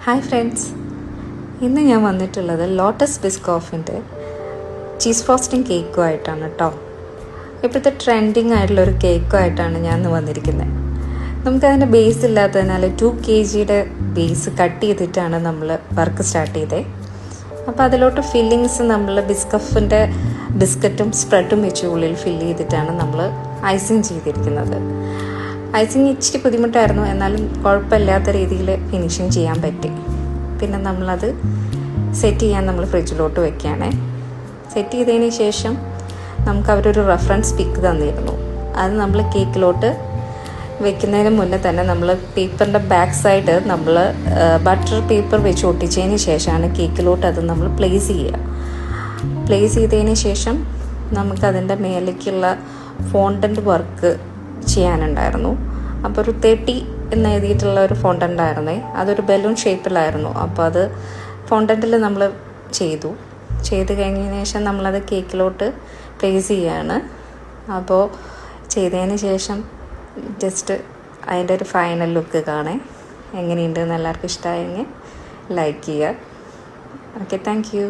Hi friends, ഇന്ന് ഞാൻ വന്നിട്ടുള്ളത് ലോട്ടസ് ബിസ്കോഫിൻ്റെ ചീസ് ഫ്രോസ്റ്റിംഗ് കേക്കുമായിട്ടാണ് കേട്ടോ. ഇപ്പോഴത്തെ ട്രെൻഡിങ് ആയിട്ടുള്ളൊരു കേക്കുമായിട്ടാണ് ഞാൻ ഇന്ന് വന്നിരിക്കുന്നത്. നമുക്കതിൻ്റെ ബേസ് ഇല്ലാത്തതിനാൽ 2 kg ബേസ് കട്ട് ചെയ്തിട്ടാണ് നമ്മൾ വർക്ക് സ്റ്റാർട്ട് ചെയ്തത്. അപ്പോൾ അതിലോട്ട് ഫില്ലിങ്സ് നമ്മൾ ബിസ്കഫിൻ്റെ ബിസ്ക്കറ്റും സ്പ്രെഡും വെച്ച് ഉള്ളിൽ ഫില്ല് ചെയ്തിട്ടാണ് നമ്മൾ ഐസിങ് ചെയ്തിരിക്കുന്നത്. ഐസിങ് ഇച്ചിരി ബുദ്ധിമുട്ടായിരുന്നു, എന്നാലും കുഴപ്പമില്ലാത്ത രീതിയിൽ ഫിനിഷിങ് ചെയ്യാൻ പറ്റി. പിന്നെ നമ്മളത് സെറ്റ് ചെയ്യാൻ നമ്മൾ ഫ്രിഡ്ജിലോട്ട് വെക്കുകയാണ്. സെറ്റ് ചെയ്തതിന് ശേഷം നമുക്ക് അവരൊരു റെഫറൻസ് പിക്ക് തന്നിരുന്നു. അത് നമ്മൾ കേക്കിലോട്ട് വെക്കുന്നതിന് മുന്നേ തന്നെ നമ്മൾ പേപ്പറിൻ്റെ ബാക്ക് സൈഡ് നമ്മൾ ബട്ടർ പേപ്പർ വെച്ച് ഒട്ടിച്ചതിന് ശേഷമാണ് കേക്കിലോട്ട് അത് നമ്മൾ പ്ലേസ് ചെയ്യുക. പ്ലേസ് ചെയ്തതിന് ശേഷം നമുക്കതിൻ്റെ മേലേക്കുള്ള ഫോണ്ടൻ്റ് വർക്ക് ചെയ്യാനുണ്ടായിരുന്നു. അപ്പോൾ ഒരു 30 എന്ന് എഴുതിയിട്ടുള്ള ഒരു ഫോണ്ടൻ്റ് ആയിരുന്നേ, അതൊരു ബലൂൺ ഷേപ്പിലായിരുന്നു. അപ്പോൾ അത് ഫോണ്ടൻ്റിൽ നമ്മൾ ചെയ്ത് കഴിഞ്ഞതിന് ശേഷം നമ്മളത് കേക്കിലോട്ട് പ്ലേസ് ചെയ്യുകയാണ്. അപ്പോൾ ചെയ്തതിന് ശേഷം ജസ്റ്റ് അതിൻ്റെ ഒരു ഫൈനൽ ലുക്ക് കാണേ എങ്ങനെയുണ്ടെന്ന് എല്ലാവർക്കും ഇഷ്ടമായെങ്കിൽ ലൈക്ക് ചെയ്യുക. Okay, thank you.